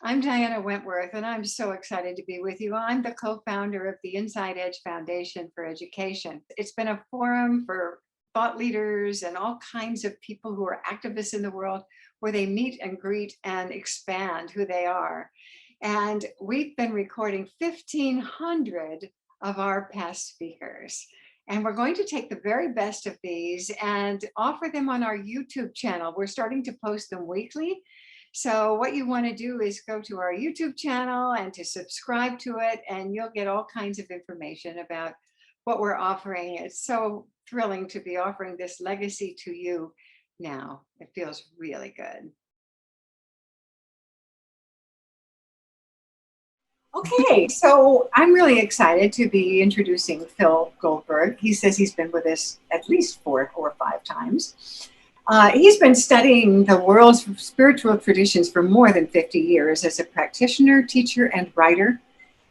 I'm Diana Wentworth, and I'm so excited to be with you. I'm the co-founder of the Inside Edge Foundation for Education. It's been a forum for thought leaders and all kinds of people who are activists in the world where they meet and greet and expand who they are. And we've been recording 1,500 of our past speakers. And we're going to take the very best of these and offer them on our YouTube channel. We're starting to post them weekly. So what you want to do is go to our YouTube channel and to subscribe to it, and you'll get all kinds of information about what we're offering. It's so thrilling to be offering this legacy to you now. It feels really good. Okay, so I'm really excited to be introducing Phil Goldberg. He says he's been with us at least 4 or 5 times. He's been studying the world's spiritual traditions for more than 50 years as a practitioner, teacher, and writer.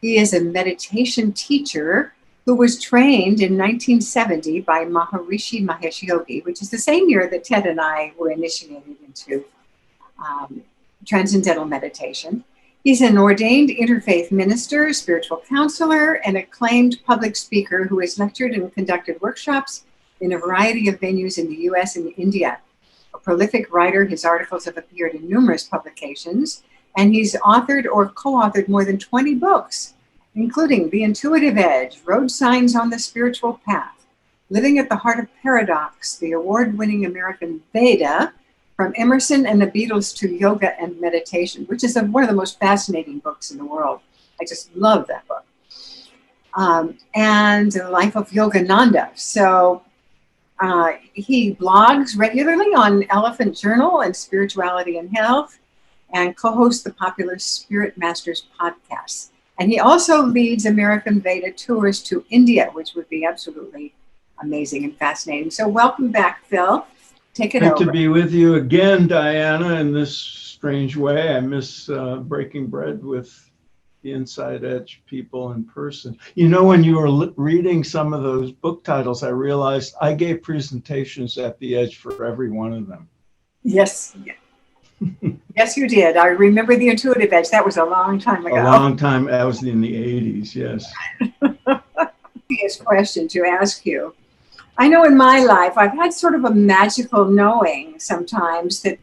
He is a meditation teacher who was trained in 1970 by Maharishi Mahesh Yogi, which is the same year that Ted and I were initiated into transcendental meditation. He's an ordained interfaith minister, spiritual counselor, and acclaimed public speaker who has lectured and conducted workshops in a variety of venues in the US and India. A prolific writer, his articles have appeared in numerous publications, and he's authored or co-authored more than 20 books, including The Intuitive Edge, Road Signs on the Spiritual Path, Living at the Heart of Paradox, the award-winning American Veda, From Emerson and the Beatles to Yoga and Meditation, which is one of the most fascinating books in the world. I just love that book. And The Life of Yogananda. So he blogs regularly on Elephant Journal and Spirituality and Health, and co-hosts the popular Spirit Masters podcast. And he also leads American Veda tours to India, which would be absolutely amazing and fascinating. So welcome back, Phil. Take it over. Good to be with you again, Diana, in this strange way. I miss breaking bread with the Inside Edge people in person. You know, when you were reading some of those book titles, I realized I gave presentations at the Edge for every one of them. Yes. Yes, you did. I remember The Intuitive Edge. That was a long time ago. A long time. That was in the 80s, yes. Obvious question to ask you. I know in my life, I've had sort of a magical knowing sometimes that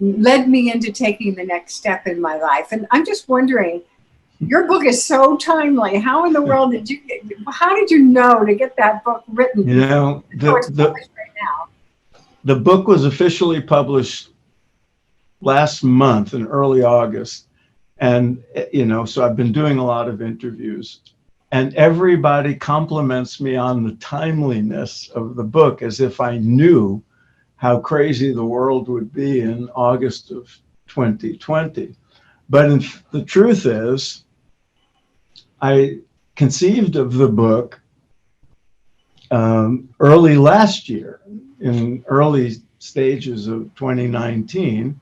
led me into taking the next step in my life. And I'm just wondering, your book is so timely. How in the world how did you know to get that book written? You know, the book was officially published last month in early August. And, you know, so I've been doing a lot of interviews. And everybody compliments me on the timeliness of the book, as if I knew how crazy the world would be in August of 2020. But the truth is, I conceived of the book early last year, in early stages of 2019,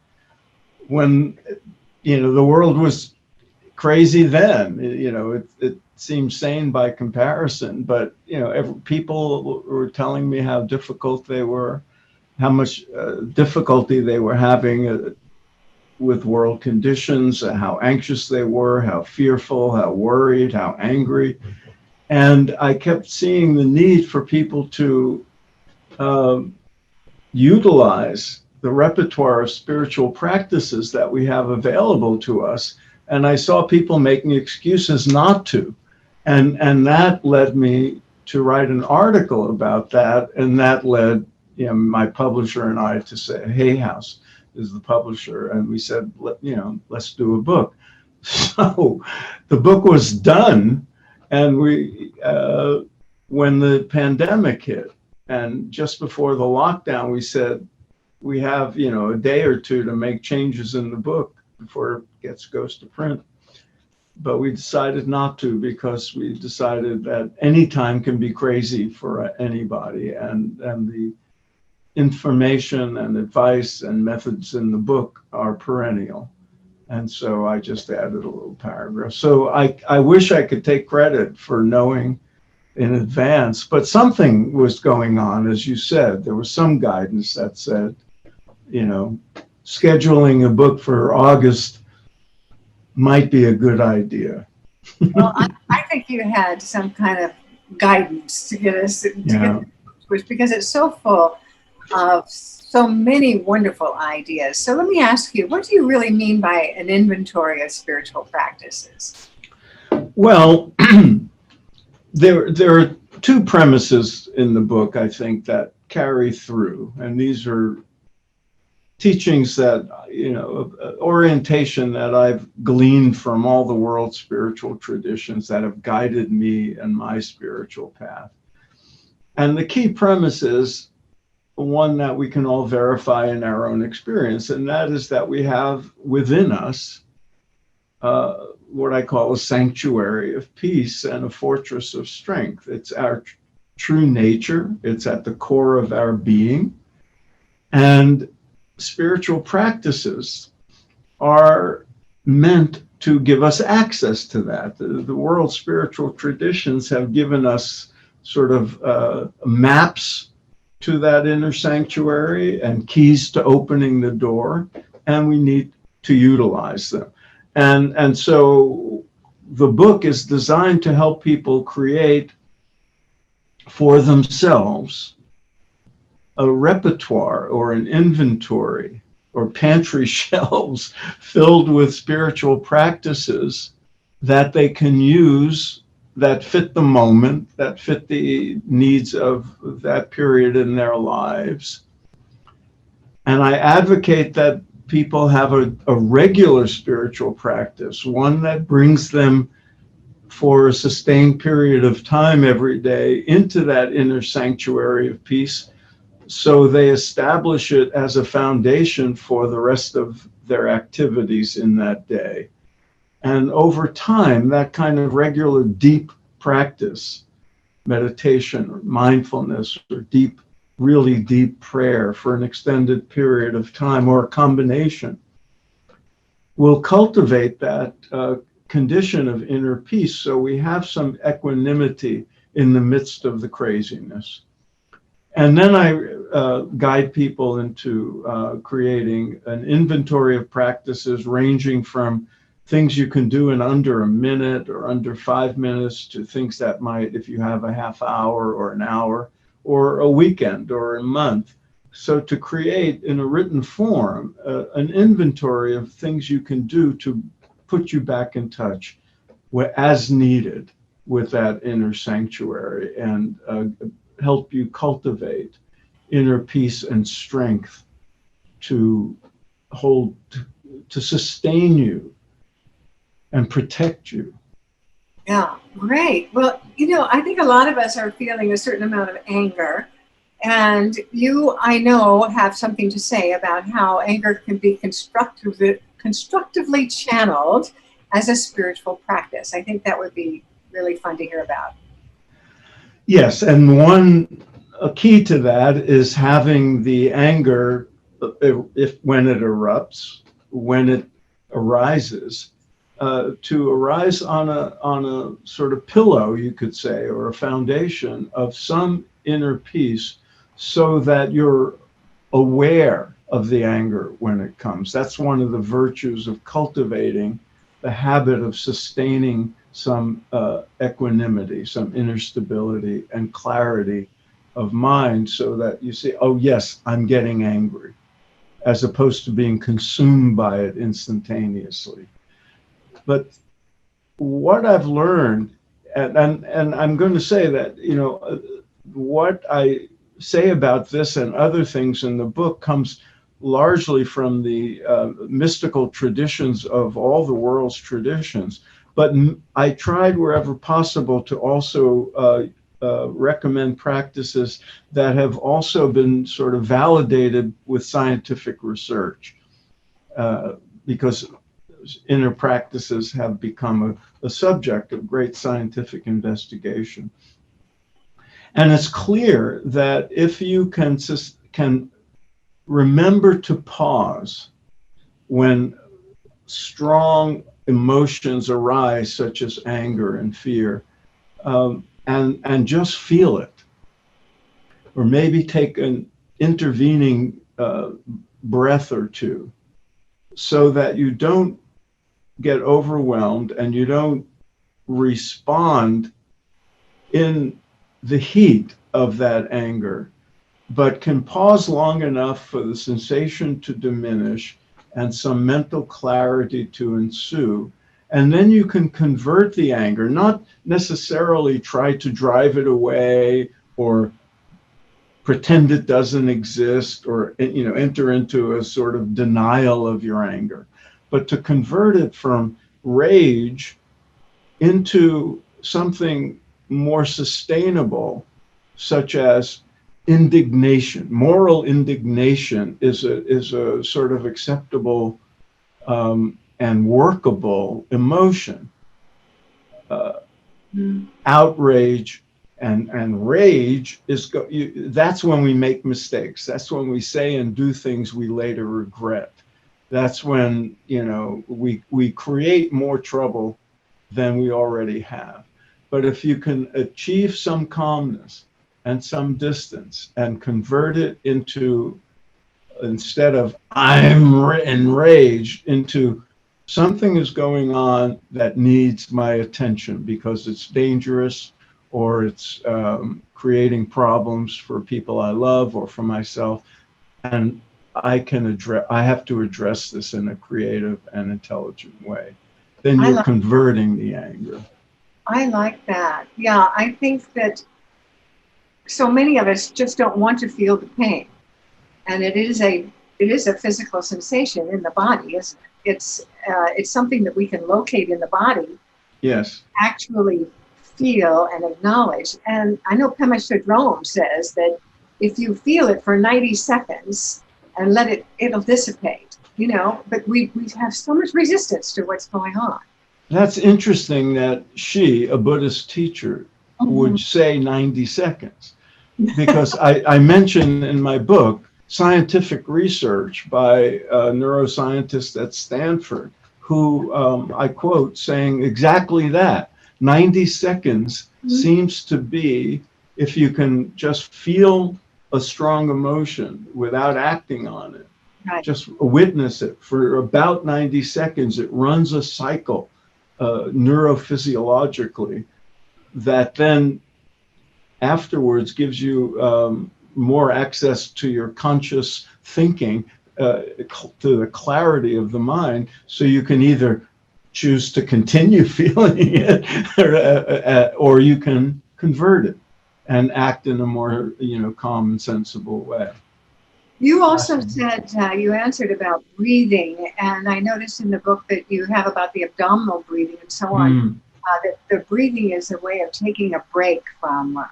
when, you know, the world was crazy then. You know, it seems sane by comparison, but you know, people were telling me how difficult they were, how much difficulty they were having with world conditions, how anxious they were, how fearful, how worried, how angry. And I kept seeing the need for people to utilize the repertoire of spiritual practices that we have available to us. And I saw people making excuses not to. And that led me to write an article about that. And that led, you know, my publisher and I to say, Hay House is the publisher. And we said, you know, let's do a book. So the book was done. And we, when the pandemic hit, and just before the lockdown, we said, we have, you know, a day or two to make changes in the book before it goes to print. But we decided not to, because we decided that any time can be crazy for anybody, and the information and advice and methods in the book are perennial. And so I just added a little paragraph. So I wish I could take credit for knowing in advance, but something was going on, as you said. There was some guidance that said, you know, scheduling a book for August might be a good idea. Well, I think you had some kind of guidance to get us to get Yeah. which because it's so full of so many wonderful ideas. So let me ask you, what do you really mean by an inventory of spiritual practices? Well, there are two premises in the book, I think, that carry through, and these are teachings that, orientation that I've gleaned from all the world's spiritual traditions that have guided me and my spiritual path. And the key premise is one that we can all verify in our own experience, and that is that we have within us what I call a sanctuary of peace and a fortress of strength. It's our true nature, it's at the core of our being. And spiritual practices are meant to give us access to that. The world's spiritual traditions have given us sort of maps to that inner sanctuary and keys to opening the door, and we need to utilize them. And so the book is designed to help people create for themselves a repertoire or an inventory or pantry shelves filled with spiritual practices that they can use, that fit the moment, that fit the needs of that period in their lives. And I advocate that people have a regular spiritual practice, one that brings them for a sustained period of time every day into that inner sanctuary of peace, so they establish it as a foundation for the rest of their activities in that day. And over time, that kind of regular deep practice, meditation or mindfulness or really deep prayer for an extended period of time, or a combination, will cultivate that condition of inner peace, so we have some equanimity in the midst of the craziness. And then I guide people into creating an inventory of practices ranging from things you can do in under a minute or under 5 minutes to things that might, if you have a half hour or an hour or a weekend or a month. So to create in a written form an inventory of things you can do to put you back in touch as needed with that inner sanctuary, and help you cultivate inner peace and strength to hold, to sustain you and protect you. Yeah, great. Well, I think a lot of us are feeling a certain amount of anger. And you, I know, have something to say about how anger can be constructively channeled as a spiritual practice. I think that would be really fun to hear about. Yes, and a key to that is having the anger, if when it erupts, when it arises, to arise on a sort of pillow, you could say, or a foundation of some inner peace, so that you're aware of the anger when it comes. That's one of the virtues of cultivating the habit of sustaining some equanimity, some inner stability and clarity of mind, so that you say, oh yes, I'm getting angry, as opposed to being consumed by it instantaneously. But what I've learned, and I'm going to say that, what I say about this and other things in the book comes largely from the mystical traditions of all the world's traditions. But I tried wherever possible to also recommend practices that have also been sort of validated with scientific research, because inner practices have become a subject of great scientific investigation. And it's clear that if you can remember to pause when strong emotions arise, such as anger and fear, and just feel it, or maybe take an intervening breath or two, so that you don't get overwhelmed and you don't respond in the heat of that anger, but can pause long enough for the sensation to diminish and some mental clarity to ensue. And then you can convert the anger, not necessarily try to drive it away or pretend it doesn't exist, or enter into a sort of denial of your anger, but to convert it from rage into something more sustainable, such as indignation. Moral indignation is a sort of acceptable and workable emotion. Outrage and rage that's when we make mistakes. That's when we say and do things we later regret. That's when we create more trouble than we already have. But if you can achieve some calmness and some distance and convert it into, instead of I'm enraged, into something is going on that needs my attention because it's dangerous, or it's creating problems for people I love or for myself, and I have to address this in a creative and intelligent way, then you're converting the anger. I like that. Yeah, I think that so many of us just don't want to feel the pain, and it is a physical sensation in the body, isn't it? It's something that we can locate in the body. Yes. Actually feel and acknowledge. And I know Pema Chodron says that if you feel it for 90 seconds and it'll dissipate, but we have so much resistance to what's going on. That's interesting that she, a Buddhist teacher, would say 90 seconds. Because I mention in my book scientific research by a neuroscientist at Stanford, who I quote saying exactly that. 90 seconds seems to be, if you can just feel a strong emotion without acting on it, right, just witness it for about 90 seconds, it runs a cycle neurophysiologically that then afterwards gives you more access to your conscious thinking, to the clarity of the mind, so you can either choose to continue feeling it, or you can convert it and act in a more calm and sensible way. You also said you answered about breathing, and I noticed in the book that you have about the abdominal breathing and so on. That the breathing is a way of taking a break from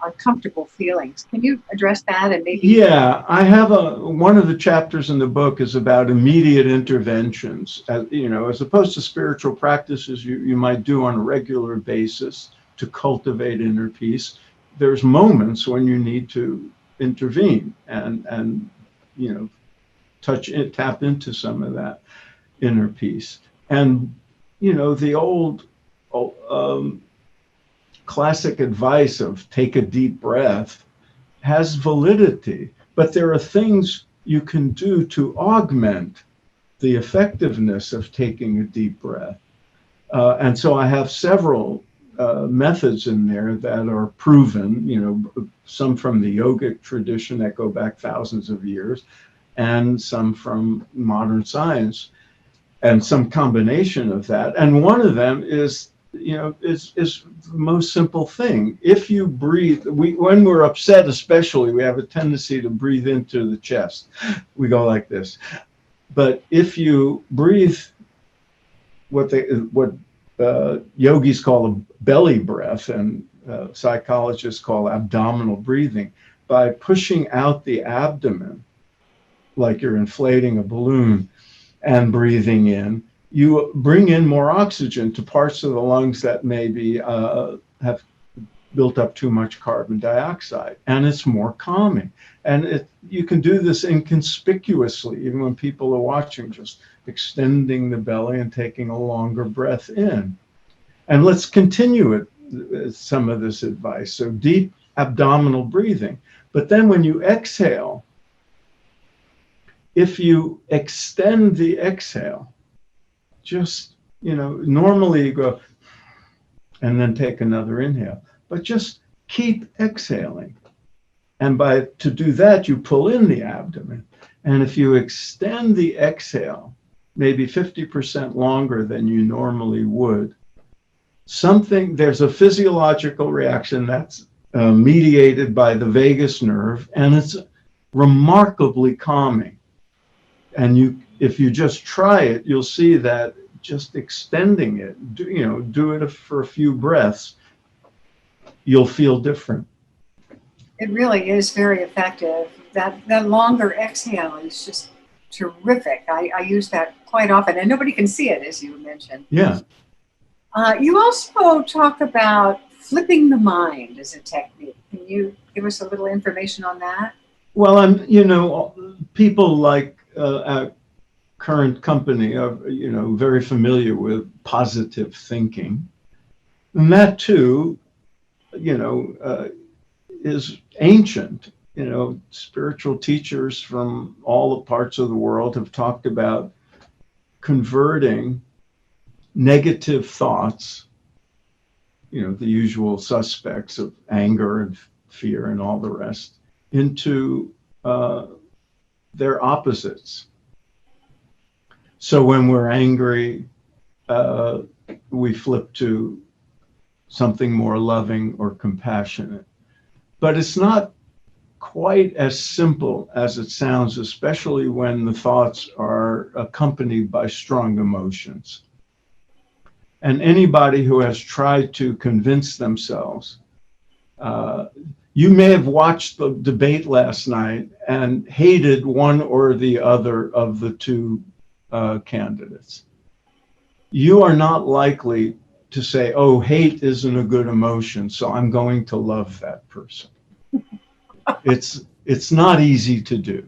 uncomfortable feelings. Can you address that and maybe? Yeah, I have one of the chapters in the book is about immediate interventions, as opposed to spiritual practices you might do on a regular basis to cultivate inner peace. There's moments when you need to intervene and tap into some of that inner peace. And the old classic advice of take a deep breath has validity, but there are things you can do to augment the effectiveness of taking a deep breath. And so I have several methods in there that are proven, some from the yogic tradition that go back thousands of years, and some from modern science, and some combination of that. And one of them is the most simple thing. If you breathe, when we're upset especially, we have a tendency to breathe into the chest. We go like this. But if you breathe what yogis call a belly breath, and psychologists call abdominal breathing, by pushing out the abdomen, like you're inflating a balloon, and breathing in, you bring in more oxygen to parts of the lungs that maybe have built up too much carbon dioxide, and it's more calming. And you can do this inconspicuously, even when people are watching, just extending the belly and taking a longer breath in. And let's continue it, some of this advice. So deep abdominal breathing. But then when you exhale, if you extend the exhale, just Normally you go and then take another inhale, but just keep exhaling. And to do that, you pull in the abdomen. And if you extend the exhale, maybe 50% longer than you normally would, there's a physiological reaction that's mediated by the vagus nerve, and it's remarkably calming. And if you just try it, you'll see that just extending it, do it for a few breaths, you'll feel different. It really is very effective. That longer exhale is just terrific. I use that quite often, and nobody can see it, as you mentioned. Yeah. You also talk about flipping the mind as a technique. Can you give us a little information on that? Well, people like our current company are, very familiar with positive thinking. And that too, is ancient. Spiritual teachers from all the parts of the world have talked about converting negative thoughts, the usual suspects of anger and fear and all the rest, into their opposites. So when we're angry, we flip to something more loving or compassionate. But it's not quite as simple as it sounds, especially when the thoughts are accompanied by strong emotions. And anybody who has tried to convince themselves, you may have watched the debate last night and hated one or the other of the two candidates. You are not likely to say, oh, hate isn't a good emotion, so I'm going to love that person. It's not easy to do.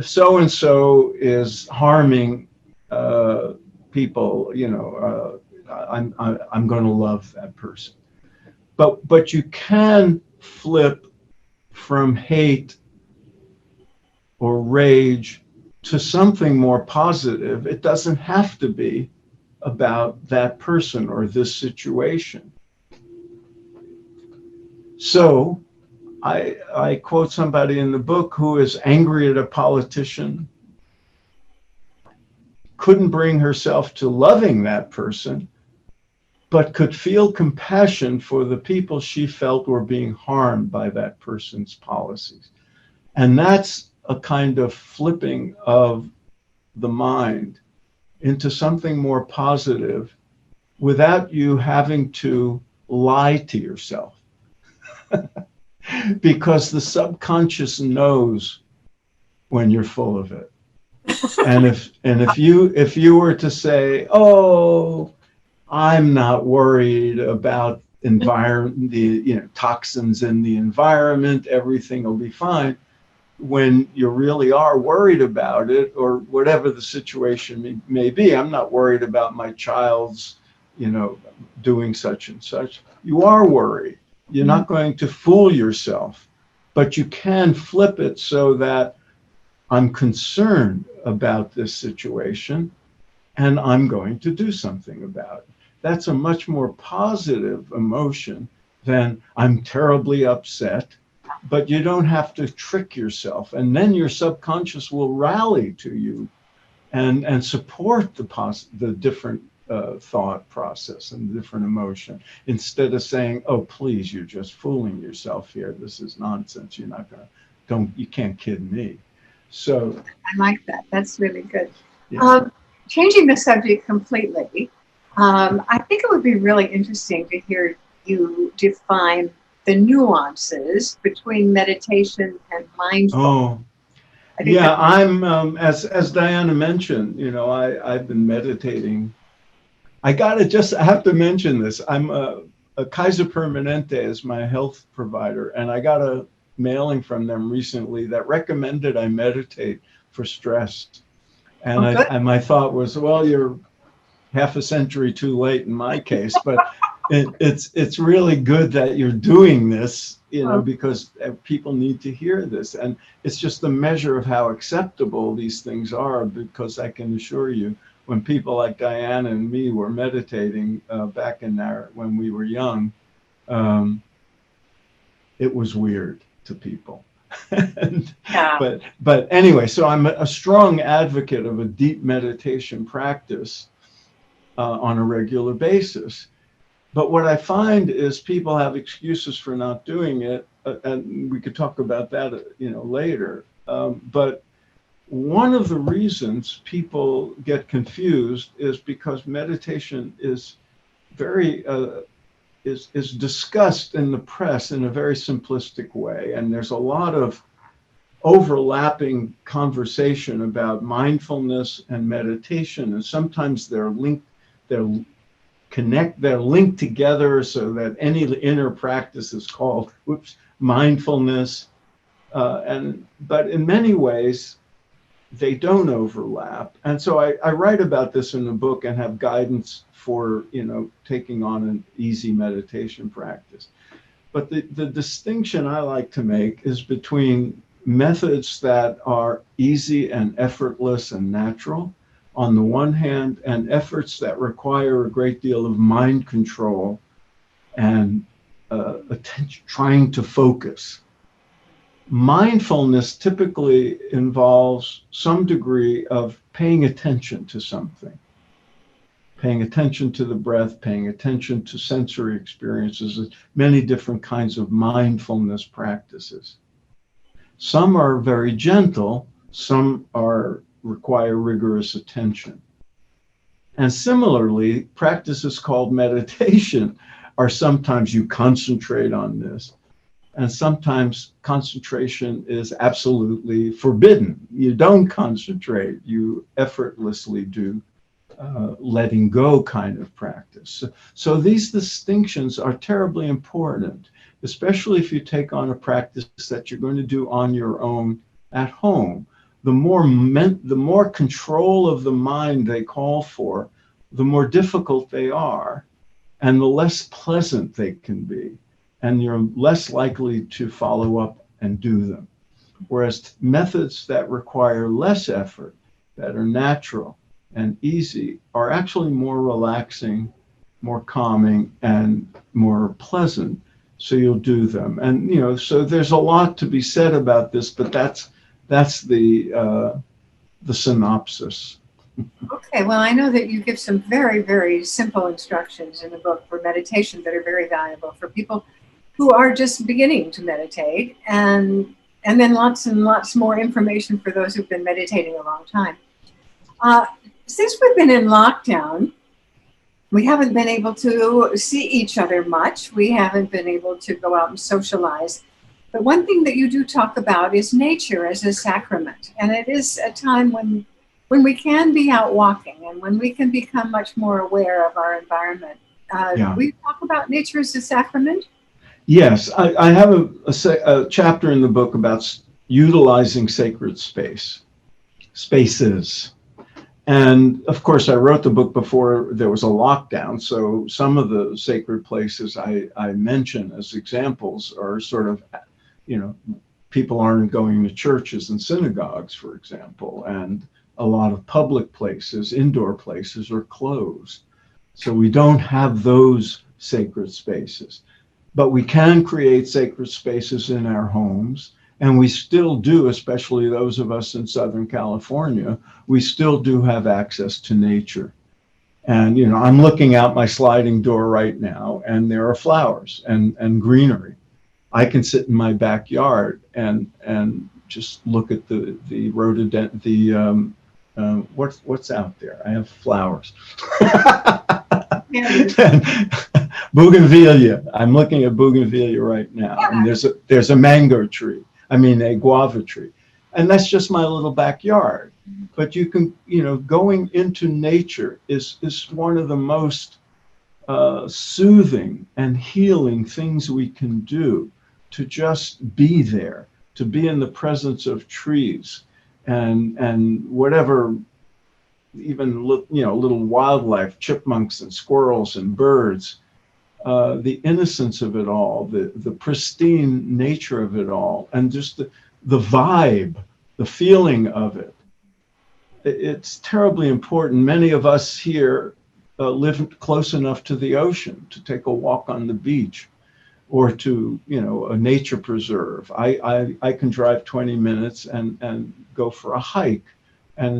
So-and-so is harming people, I'm going to love that person. But you can flip from hate or rage to something more positive. It doesn't have to be about that person or this situation. So I quote somebody in the book who is angry at a politician, couldn't bring herself to loving that person, but could feel compassion for the people she felt were being harmed by that person's policies. And that's a kind of flipping of the mind into something more positive without you having to lie to yourself. Because the subconscious knows when you're full of it. And if you were to say, oh, I'm not worried about toxins in the environment, everything will be fine, when you really are worried about it, or whatever the situation may be. I'm not worried about my child's, doing such and such. You are worried. You're not going to fool yourself, but you can flip it so that I'm concerned about this situation and I'm going to do something about it. That's a much more positive emotion than I'm terribly upset, but you don't have to trick yourself. And then your subconscious will rally to you and support the different thought process and different emotion, instead of saying, oh, please, you're just fooling yourself here. This is nonsense. You can't kid me. So I like that. That's really good. Yeah. Changing the subject completely, I think it would be really interesting to hear you define the nuances between meditation and mindfulness. Oh, yeah. I'm as Diana mentioned, I've been meditating. I have to mention this. I'm a Kaiser Permanente is my health provider, and I got a mailing from them recently that recommended I meditate for stress. And and my thought was, well, you're half a century too late in my case, but it's really good that you're doing this, because people need to hear this. And it's just a measure of how acceptable these things are, because I can assure you, when people like Diana and me were meditating back in our, when we were young, um, it was weird to people. And, Yeah. but anyway, so I'm a strong advocate of a deep meditation practice on a regular basis. But what I find is people have excuses for not doing it, and we could talk about that, later. But one of the reasons people get confused is because meditation is very is discussed in the press in a very simplistic way, and there's a lot of overlapping conversation about mindfulness and meditation, and sometimes they're linked. They're linked together so that any inner practice is called mindfulness, but in many ways they don't overlap. And so I write about this in the book and have guidance for taking on an easy meditation practice. But the distinction I like to make is between methods that are easy and effortless and natural on the one hand, and efforts that require a great deal of mind control and attention, trying to focus. Mindfulness typically involves some degree of paying attention to something, paying attention to the breath, paying attention to sensory experiences, many different kinds of mindfulness practices. Some are very gentle, some require rigorous attention. And similarly, practices called meditation are sometimes you concentrate on this, and sometimes concentration is absolutely forbidden. You don't concentrate, you effortlessly do letting go kind of practice. So these distinctions are terribly important, especially if you take on a practice that you're going to do on your own at home. The more control of the mind they call for, the more difficult they are, and the less pleasant they can be, and you're less likely to follow up and do them. Whereas methods that require less effort, that are natural and easy, are actually more relaxing, more calming, and more pleasant. So you'll do them. And so there's a lot to be said about this, but that's the synopsis. Okay, well, I know that you give some very, very simple instructions in the book for meditation that are very valuable for people who are just beginning to meditate, and then lots and lots more information for those who've been meditating a long time. Since we've been in lockdown, we haven't been able to see each other much. We haven't been able to go out and socialize. But one thing that you do talk about is nature as a sacrament. And it is a time when we can be out walking and when we can become much more aware of our environment. Yeah. We talk about nature as a sacrament. Yes, I have a chapter in the book about utilizing sacred spaces. And of course, I wrote the book before there was a lockdown. So some of the sacred places I mention as examples are sort of, people aren't going to churches and synagogues, for example, and a lot of public places, indoor places, are closed. So we don't have those sacred spaces. But we can create sacred spaces in our homes, and we still do, especially those of us in Southern California, we still do have access to nature. And, I'm looking out my sliding door right now, and there are flowers and greenery. I can sit in my backyard and just look at the rhododendron, what's out there? I have flowers. Bougainvillea. I'm looking at bougainvillea right now, and there's a mango tree. A guava tree, and that's just my little backyard. But you can, going into nature is one of the most soothing and healing things we can do, to just be there, to be in the presence of trees and whatever, even little wildlife, chipmunks and squirrels and birds. The innocence of it all, the pristine nature of it all, and just the vibe, the feeling of it. it's terribly important. Many of us here live close enough to the ocean to take a walk on the beach or to, a nature preserve. I can drive 20 minutes and go for a hike, and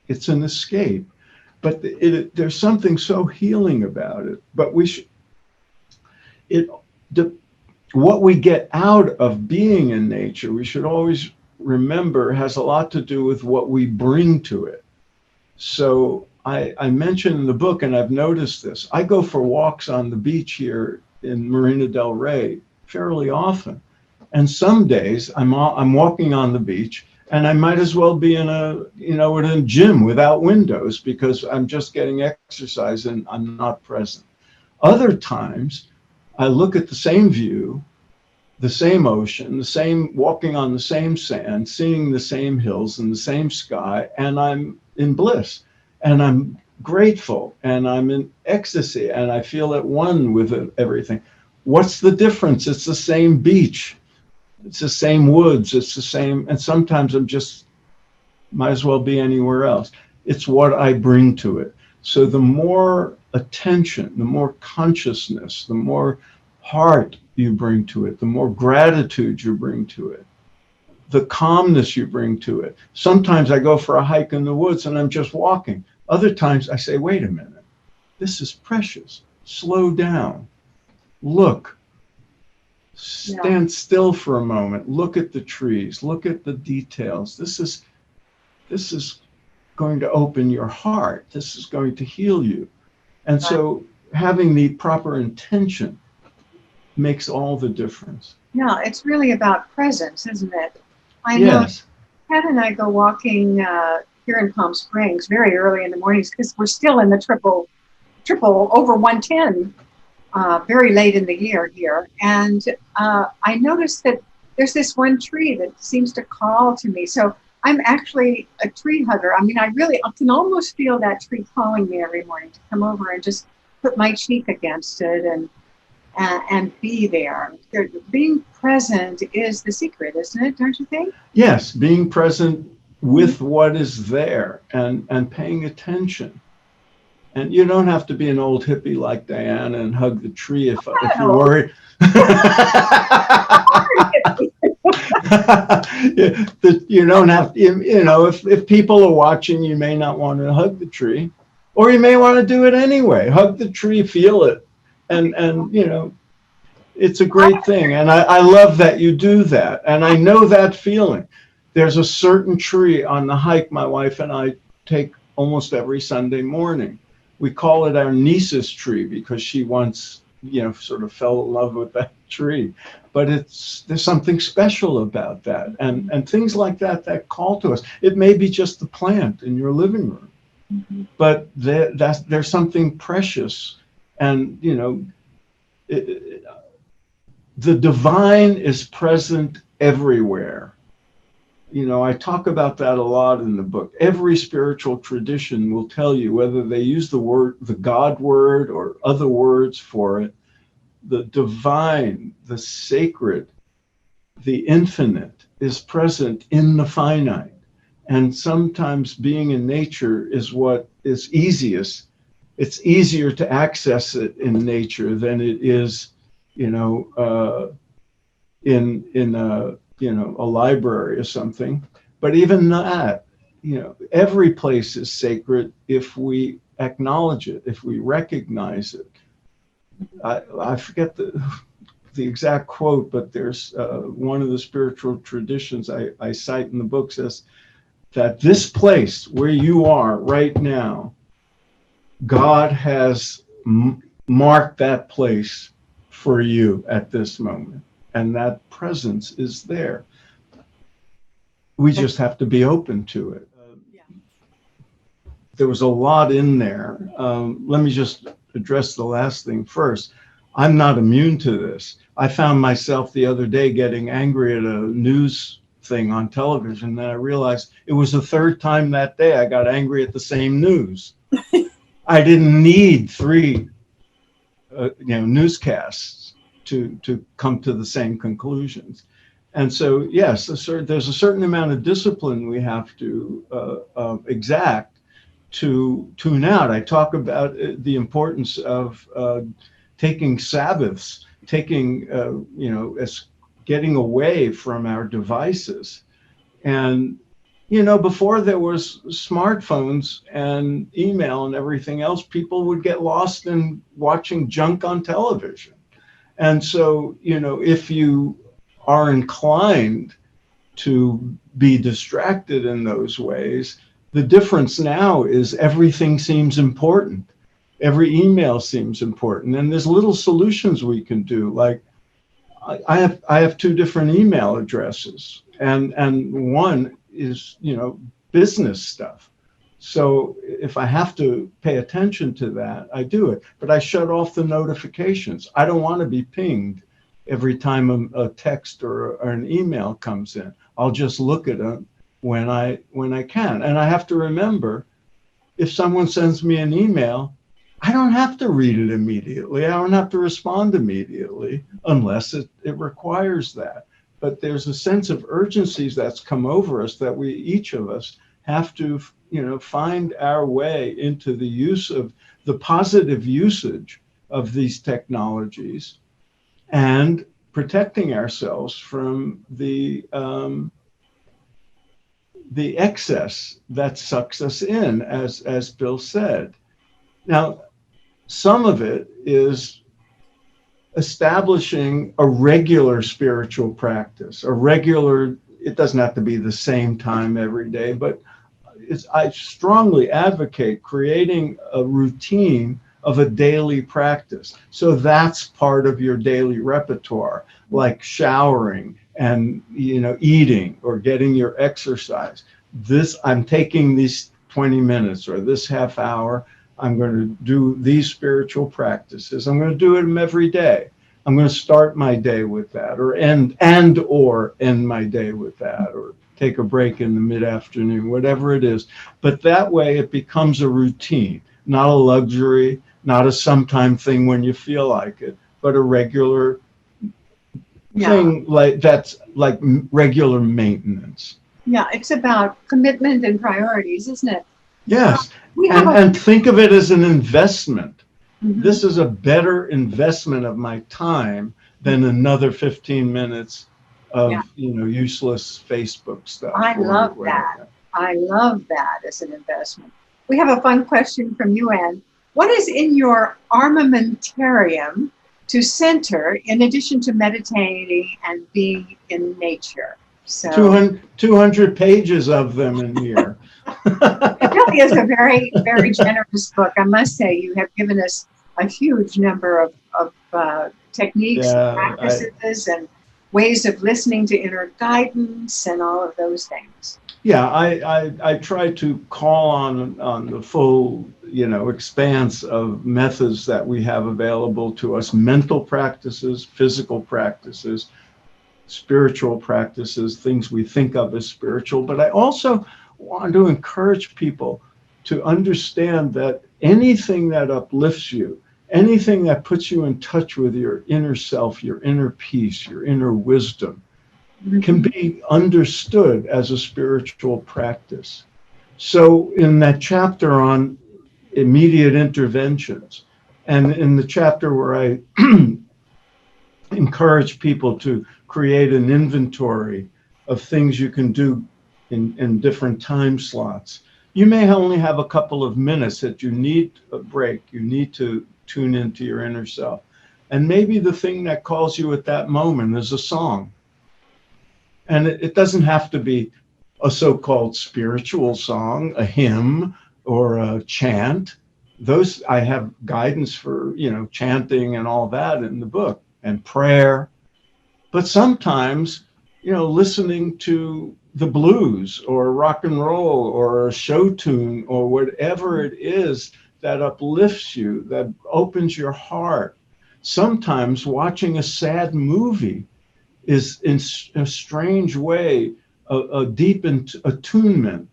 it's an escape. But there's something so healing about it. But what we get out of being in nature, we should always remember, has a lot to do with what we bring to it. So I mentioned in the book, and I've noticed this, I go for walks on the beach here in Marina del Rey fairly often. And some days I'm walking on the beach, and I might as well be in a gym without windows, because I'm just getting exercise and I'm not present. Other times I look at the same view, the same ocean, walking on the same sand, seeing the same hills and the same sky, and I'm in bliss, and I'm grateful, and I'm in ecstasy, and I feel at one with everything. What's the difference? It's the same beach. It's the same woods. It's the same. And sometimes I'm just, might as well be anywhere else. It's what I bring to it. So the more attention, the more consciousness, the more heart you bring to it, the more gratitude you bring to it, the calmness you bring to it. Sometimes I go for a hike in the woods and I'm just walking. Other times I say, wait a minute, this is precious. Slow down. Look. Stand still for a moment. Look at the trees. Look at the details. This is going to open your heart. This is going to heal you. And so having the proper intention makes all the difference. Yeah, it's really about presence, isn't it? I know Yes. Pat and I go walking here in Palm Springs very early in the mornings, because we're still in the triple over 110 very late in the year here. And I noticed that there's this one tree that seems to call to me. So I'm actually a tree hugger. I mean, I can almost feel that tree calling me every morning to come over and just put my cheek against it and be there. Being present is the secret, isn't it? Don't you think? Yes, being present with what is there and paying attention. And you don't have to be an old hippie like Diana and hug the tree if you're worried. You don't have to, if people are watching, you may not want to hug the tree, or you may want to do it anyway. Hug the tree, feel it. And it's a great thing. And I love that you do that. And I know that feeling. There's a certain tree on the hike my wife and I take almost every Sunday morning. We call it our niece's tree because she once, sort of fell in love with that tree. But there's something special about that. And things like that call to us. It may be just the plant in your living room, but there's something precious. And, the divine is present everywhere. I talk about that a lot in the book. Every spiritual tradition will tell you, whether they use the God word or other words for it, the divine, the sacred, the infinite is present in the finite. And sometimes being in nature is what is easiest. It's easier to access it in nature than it is, in a library or something. But even that, every place is sacred if we acknowledge it, if we recognize it. I forget the exact quote, but there's one of the spiritual traditions I cite in the book says that this place where you are right now, God has marked that place for you at this moment. And that presence is there. We just have to be open to it. There was a lot in there. Let me just address the last thing first. I'm not immune to this. I found myself the other day getting angry at a news thing on television, and I realized it was the third time that day I got angry at the same news. I didn't need three newscasts to come to the same conclusions. And so, yes, there's a certain amount of discipline we have to exact to tune out. I talk about the importance of taking Sabbaths, taking, getting away from our devices. And, before there was smartphones and email and everything else, people would get lost in watching junk on television. And so, if you are inclined to be distracted in those ways, the difference now is everything seems important. Every email seems important. And there's little solutions we can do. Like I have two different email addresses, and one is, business stuff. So if I have to pay attention to that, I do it. But I shut off the notifications. I don't want to be pinged every time a text or an email comes in. I'll just look at it when I can. And I have to remember, if someone sends me an email, I don't have to read it immediately. I don't have to respond immediately unless it requires that. But there's a sense of urgency that's come over us that each of us have to, find our way into the use of the positive usage of these technologies and protecting ourselves from the excess that sucks us in, as Bill said. Now, some of it is establishing a regular spiritual practice, it doesn't have to be the same time every day, but I strongly advocate creating a routine of a daily practice. So that's part of your daily repertoire, like showering and, eating or getting your exercise. I'm taking these 20 minutes or this half hour. I'm going to do these spiritual practices. I'm going to do them every day. I'm going to start my day with that, or end my day with that, or take a break in the mid-afternoon, whatever it is. But that way it becomes a routine, not a luxury, not a sometime thing when you feel like it, but a regular thing, that's like regular maintenance. Yeah, it's about commitment and priorities, isn't it? Yes. And think of it as an investment. Mm-hmm. This is a better investment of my time than another 15 minutes of, useless Facebook stuff. I love that. I love that as an investment. We have a fun question from you, Ann. What is in your armamentarium to center in addition to meditating and being in nature? So 200 pages of them in here. It really is a very, very generous book. I must say, you have given us a huge number of techniques, and practices, and ways of listening to inner guidance and all of those things. Yeah, I try to call on the full, expanse of methods that we have available to us: mental practices, physical practices, spiritual practices, things we think of as spiritual. But I also want to encourage people to understand that anything that uplifts you, anything that puts you in touch with your inner self, your inner peace, your inner wisdom, can be understood as a spiritual practice. So in that chapter on immediate interventions, and in the chapter where I encourage people to create an inventory of things you can do in different time slots, you may only have a couple of minutes that you need a break. You need to tune into your inner self. And maybe the thing that calls you at that moment is a song. And it doesn't have to be a so-called spiritual song, a hymn, or a chant. Those, I have guidance for, chanting and all that in the book, and prayer. But sometimes, listening to the blues or rock and roll or a show tune or whatever it is that uplifts you, that opens your heart. Sometimes watching a sad movie is, in a strange way, a deep attunement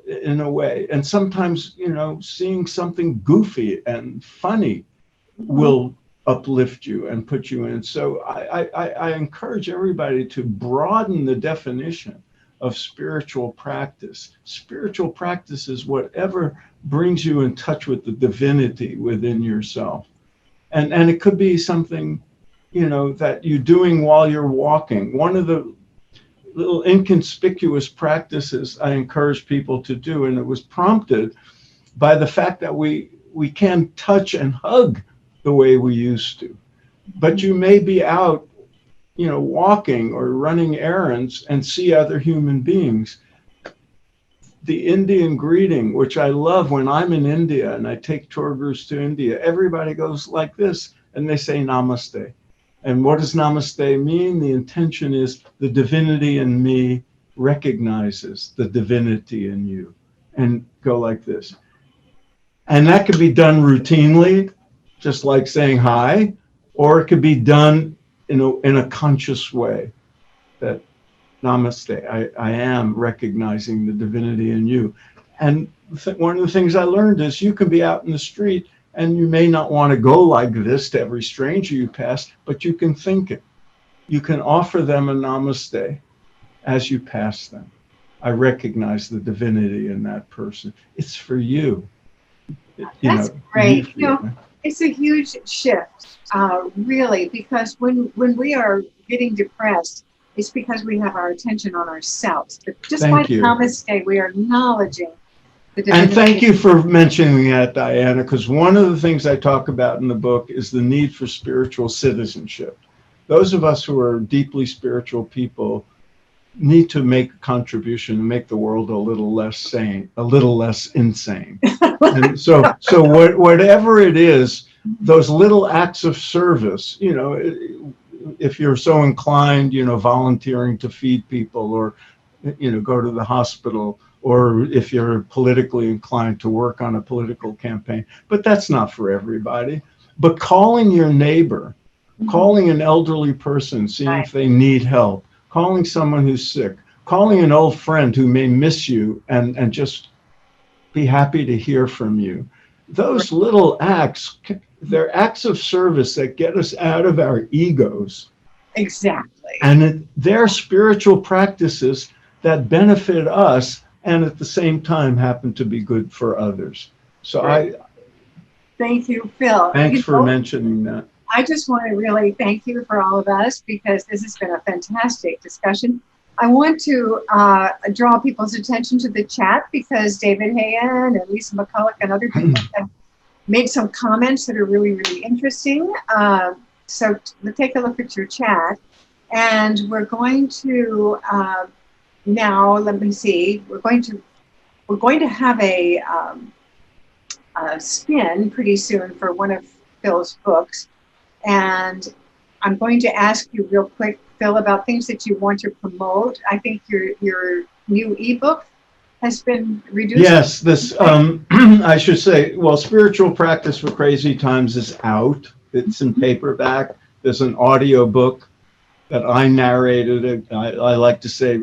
in a way. And sometimes, seeing something goofy and funny will uplift you and put you in. So I encourage everybody to broaden the definition of spiritual practice. Spiritual practice is whatever brings you in touch with the divinity within yourself. And it could be something, that you're doing while you're walking. One of the little inconspicuous practices I encourage people to do, and it was prompted by the fact that we can't touch and hug the way we used to. But you may be out, walking or running errands and see other human beings. The Indian greeting, which I love when I'm in India and I take tour groups to India, everybody goes like this and they say namaste. And what does namaste mean? The intention is the divinity in me recognizes the divinity in you, and go like this. And that could be done routinely, just like saying hi, or it could be done in a conscious way, that namaste, I am recognizing the divinity in you. And one of the things I learned is you can be out in the street and you may not want to go like this to every stranger you pass, but you can think it. You can offer them a namaste as you pass them. I recognize the divinity in that person. It's for you. That's great. It's a huge shift, really, because when we are getting depressed, it's because we have our attention on ourselves. But just by namaste, we are acknowledging the divinity. And thank you for mentioning that, Diana, because one of the things I talk about in the book is the need for spiritual citizenship. Those of us who are deeply spiritual people need to make a contribution and make the world a little less sane, a little less insane. And so whatever it is, those little acts of service, if you're so inclined, volunteering to feed people, or, go to the hospital, or if you're politically inclined to work on a political campaign, but that's not for everybody. But calling your neighbor, calling an elderly person, seeing if they need help, calling someone who's sick, calling an old friend who may miss you and just be happy to hear from you. Those little acts, they're acts of service that get us out of our egos. Exactly. And they're spiritual practices that benefit us and at the same time happen to be good for others. So thank you, Phil. Thanks for mentioning that. I just want to really thank you for all of us, because this has been a fantastic discussion. I want to draw people's attention to the chat, because David Hayen and Lisa McCulloch and other people have made some comments that are really, really interesting. So take a look at your chat. And we're going to now, let me see, we're going to have a spin pretty soon for one of Phil's books. And I'm going to ask you real quick, Phil, about things that you want to promote. I think your new ebook has been reduced. Yes, this I should say, well, Spiritual Practice for Crazy Times is out. It's in paperback. There's an audio book that I narrated. I like to say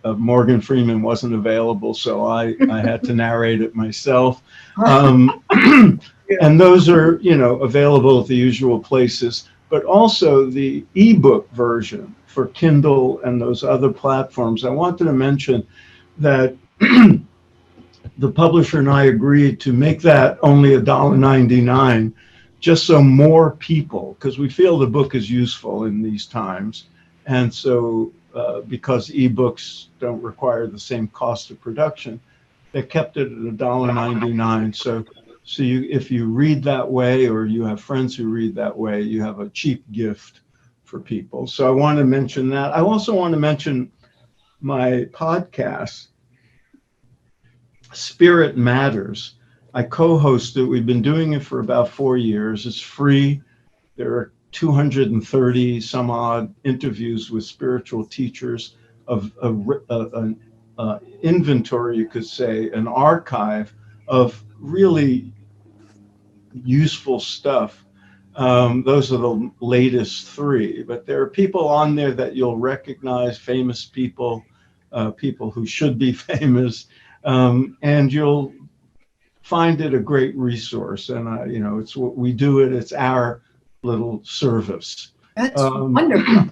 Morgan Freeman wasn't available, so I had to narrate it myself. And those are, available at the usual places, but also the ebook version for Kindle and those other platforms. I wanted to mention that the publisher and I agreed to make that only $1.99, just so more people, because we feel the book is useful in these times. And so because ebooks don't require the same cost of production, they kept it at $1.99. So if you read that way, or you have friends who read that way, you have a cheap gift for people. So I want to mention that. I also want to mention my podcast, Spirit Matters. I co-host it. We've been doing it for about 4 years. It's free. There are 230 some odd interviews with spiritual teachers, of an inventory, you could say, an archive of really useful stuff. Those are the latest 3, but there are people on there that you'll recognize, famous people, people who should be famous, and you'll find it a great resource. And it's what we do it. It's our little service. That's wonderful.